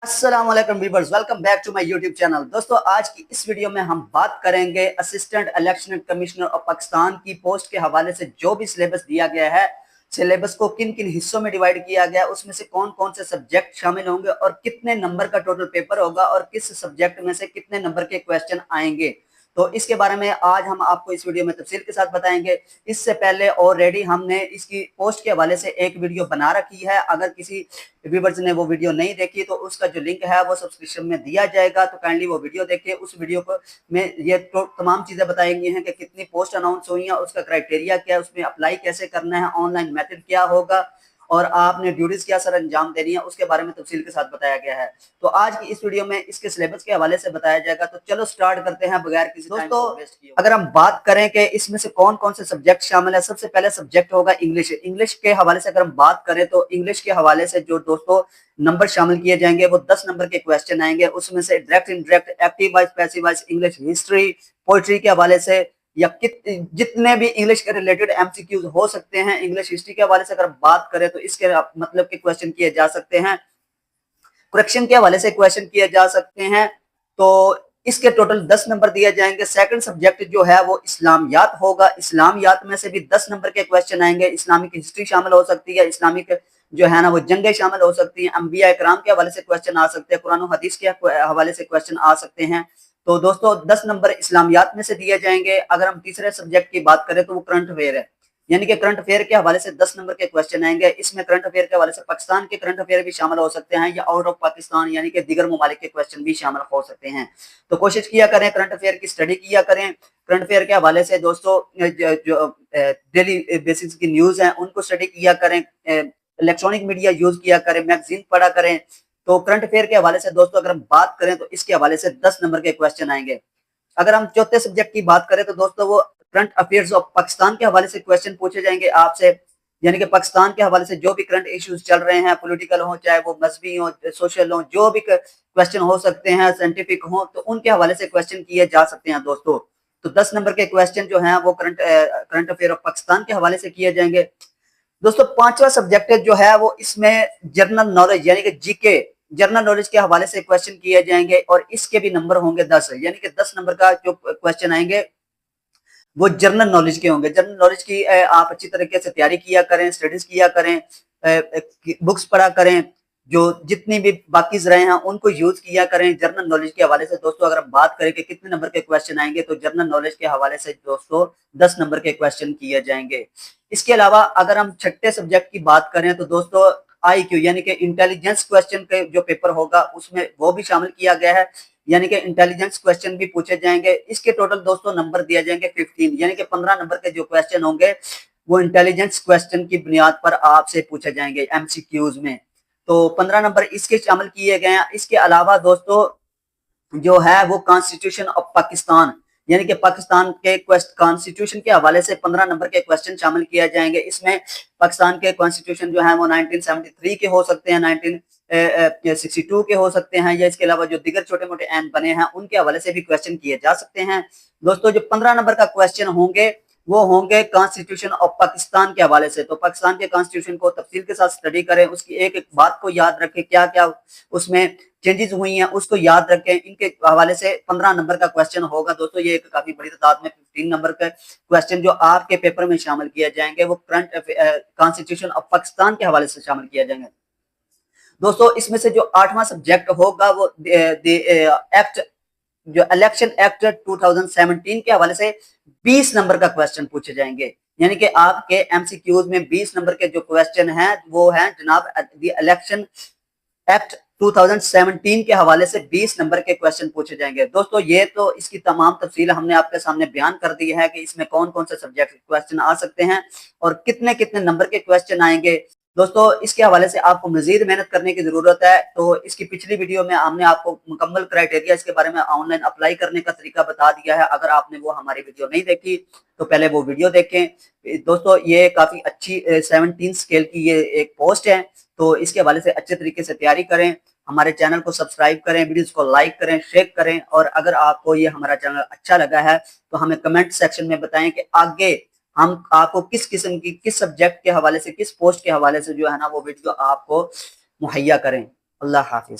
अस्सलाम वालेकुम viewers, welcome back to my YouTube channel. दोस्तों, आज की इस वीडियो में हम बात करेंगे assistant election commissioner of Pakistan की पोस्ट के हवाले से जो भी सिलेबस दिया गया है, सिलेबस को किन किन हिस्सों में डिवाइड किया गया है, उसमें से कौन कौन से सब्जेक्ट शामिल होंगे और कितने नंबर का टोटल पेपर होगा और किस सब्जेक्ट में से कितने नंबर के क्वेश्चन आएंगे। तो इसके बारे में आज हम आपको इस वीडियो में तफसील के साथ बताएंगे। इससे पहले ऑलरेडी हमने इसकी पोस्ट के हवाले से एक वीडियो बना रखी है। अगर किसी व्यूवर्स ने वो वीडियो नहीं देखी तो उसका जो लिंक है वो सब्सक्रिप्शन में दिया जाएगा, तो काइंडली वो वीडियो देखिए। उस वीडियो को में ये तो तमाम चीजें बताई गई हैं कि कितनी पोस्ट अनाउंस हुई है, उसका क्राइटेरिया क्या है, उसमें अप्लाई कैसे करना है, ऑनलाइन मेथड क्या होगा और आपने ड्यूटीज क्या सर अंजाम देनी है, उसके बारे में तफसील के साथ बताया गया है। तो आज की इस वीडियो में इसके सिलेबस के हवाले से बताया जाएगा। तो चलो स्टार्ट करते हैं बगैर किसी दोस्तों। अगर हम बात करें कि इसमें से कौन कौन से सब्जेक्ट शामिल है, सबसे पहले सब्जेक्ट होगा इंग्लिश। इंग्लिश के हवाले से अगर हम बात करें तो इंग्लिश के हवाले से जो दोस्तों नंबर शामिल किए जाएंगे वो 10 नंबर के क्वेश्चन आएंगे। उसमें से direct, indirect, active voice, passive wise, English history, poetry के हवाले से या जितने भी इंग्लिश के रिलेटेड एमसीक्यूज हो सकते हैं। इंग्लिश हिस्ट्री के हवाले से अगर बात करें तो इसके मतलब के क्वेश्चन किए जा सकते हैं। करेक्शन के हवाले से क्वेश्चन किए जा सकते हैं। तो इसके टोटल 10 नंबर दिए जाएंगे। सेकंड सब्जेक्ट जो है वो इस्लामियात होगा। इस्लामियात में से भी 10 नंबर के क्वेश्चन आएंगे। इस्लामिक हिस्ट्री शामिल हो सकती है, इस्लामिक जो है ना वो जंगें शामिल हो सकती हैं, अंबिया इकराम के हवाले से क्वेश्चन आ सकते हैं, कुरान और हदीस के हवाले से क्वेश्चन आ सकते हैं। तो दोस्तों 10 नंबर इस्लामियात में से दिए जाएंगे। अगर हम तीसरे सब्जेक्ट की बात करें तो वो करंट अफेयर है, यानी कि करंट अफेयर के हवाले से 10 नंबर के क्वेश्चन आएंगे। इसमें करंट अफेयर के हवाले से पाकिस्तान के करंट अफेयर भी शामिल हो सकते हैं या आउट ऑफ पाकिस्तान यानी कि दीगर ममालिक के क्वेश्चन भी शामिल हो सकते हैं। तो कोशिश किया करें, करंट अफेयर की स्टडी किया करें। करंट अफेयर के हवाले से दोस्तों जो डेली बेसिस की न्यूज है उनको स्टडी किया करें, इलेक्ट्रॉनिक मीडिया यूज किया करें, मैगजीन पढ़ा करें। तो करंट अफेयर के हवाले से दोस्तों अगर हम बात करें तो इसके हवाले से 10 नंबर के क्वेश्चन आएंगे। अगर हम चौथे सब्जेक्ट की बात करें तो दोस्तों वो करंट अफेयर्स ऑफ पाकिस्तान के हवाले से क्वेश्चन पूछे जाएंगे आपसे, यानी कि पाकिस्तान के हवाले से जो भी करंट इश्यूज चल रहे हैं, पॉलिटिकल हो, चाहे वो मजहबी हो, सोशल हो, जो भी क्वेश्चन हो सकते हैं, साइंटिफिक हो, तो उनके हवाले से क्वेश्चन किए जा सकते हैं दोस्तों। तो 10 नंबर के क्वेश्चन जो हैं वो करंट अफेयर ऑफ पाकिस्तान के हवाले से किए जाएंगे। दोस्तों पांचवा सब्जेक्ट जो है वो इसमें जनरल नॉलेज यानी कि जीके, जनरल नॉलेज के हवाले से क्वेश्चन किए जाएंगे और इसके भी नंबर होंगे 10, यानी कि 10 नंबर का जो क्वेश्चन आएंगे वो जनरल नॉलेज के होंगे। जनरल नॉलेज की आप अच्छी तरीके से तैयारी किया करें, स्टडीज किया करें, बुक्स पढ़ा करें, जो जितनी भी बाकी जराए हैं उनको यूज किया करें जनरल नॉलेज के हवाले से। दोस्तों अगर हम बात करें कि कितने नंबर के क्वेश्चन आएंगे तो जनरल नॉलेज के हवाले से दोस्तों 10 नंबर के क्वेश्चन किए जाएंगे। इसके अलावा अगर हम छठे सब्जेक्ट की बात करें तो दोस्तों IQ यानी कि इंटेलिजेंस क्वेश्चन के जो पेपर होगा उसमें वो भी शामिल किया गया है, यानी कि इंटेलिजेंस क्वेश्चन भी पूछे जाएंगे। इसके टोटल दोस्तों नंबर दिया जाएंगे 15, यानी कि 15 नंबर के जो क्वेश्चन होंगे वो इंटेलिजेंस क्वेश्चन की बुनियाद पर आपसे पूछे जाएंगे एमसीक्यूज में। तो 15 नंबर इसके शामिल किए गए हैं। इसके अलावा दोस्तों जो है वो कॉन्स्टिट्यूशन ऑफ पाकिस्तान यानी कि पाकिस्तान के कॉन्स्टिट्यूशन के हवाले से 15 नंबर के क्वेश्चन शामिल किए जाएंगे। इसमें पाकिस्तान के कॉन्स्टिट्यूशन जो है वो 1973 के हो सकते हैं, 1962 के हो सकते हैं, या इसके अलावा जो दिगर छोटे मोटे एन बने हैं उनके हवाले से भी क्वेश्चन किए जा सकते हैं। दोस्तों जो 15 नंबर का क्वेश्चन होंगे वो होंगे कॉन्स्टिट्यूशन ऑफ पाकिस्तान के हवाले से। तो पाकिस्तान के कॉन्स्टिट्यूशन को तफसील के साथ स्टडी करें, उसकी एक एक बात को याद रखें, क्या क्या उसमें चेंजेस हुई हैं उसको याद रखें। इनके हवाले से 15 नंबर का क्वेश्चन होगा दोस्तों। ये एक काफी बड़ी तादाद में 15 नंबर का क्वेश्चन जो आपके पेपर में शामिल किए जाएंगे वो करंट कॉन्स्टिट्यूशन ऑफ पाकिस्तान के हवाले से शामिल किया जाएंगे। दोस्तों इसमें से जो 8वां सब्जेक्ट होगा वो एक्ट जो इलेक्शन एक्ट 2017 के हवाले से 20 नंबर का क्वेश्चन पूछे जाएंगे, यानी कि आपके एमसीक्यूज में 20 नंबर के जो क्वेश्चन हैं वो हैं जनाब द इलेक्शन एक्ट 2017 के हवाले से 20 नंबर के क्वेश्चन पूछे जाएंगे। दोस्तों ये तो इसकी तमाम तफसील हमने आपके सामने बयान कर दी है कि इसमें कौन कौन से सब्जेक्ट क्वेश्चन आ सकते हैं और कितने कितने नंबर के क्वेश्चन आएंगे। दोस्तों इसके हवाले से आपको मजीद मेहनत करने की जरूरत है। तो इसकी पिछली वीडियो में हमने आपको मुकम्मल क्राइटेरिया इसके बारे में ऑनलाइन अप्लाई करने का तरीका बता दिया है। अगर आपने वो हमारी वीडियो नहीं देखी तो पहले वो वीडियो देखें। दोस्तों ये काफी अच्छी 17 स्केल की ये एक पोस्ट है, तो इसके हवाले से अच्छे तरीके से तैयारी करें। हमारे चैनल को सब्सक्राइब करें, वीडियोस को लाइक करें, शेयर करें, और अगर आपको ये हमारा चैनल अच्छा लगा है तो हमें कमेंट सेक्शन में बताएं कि आगे हम आपको किस किस्म की, किस सब्जेक्ट के हवाले से, किस पोस्ट के हवाले से जो है ना वो वीडियो आपको मुहैया करें। अल्लाह हाफिज।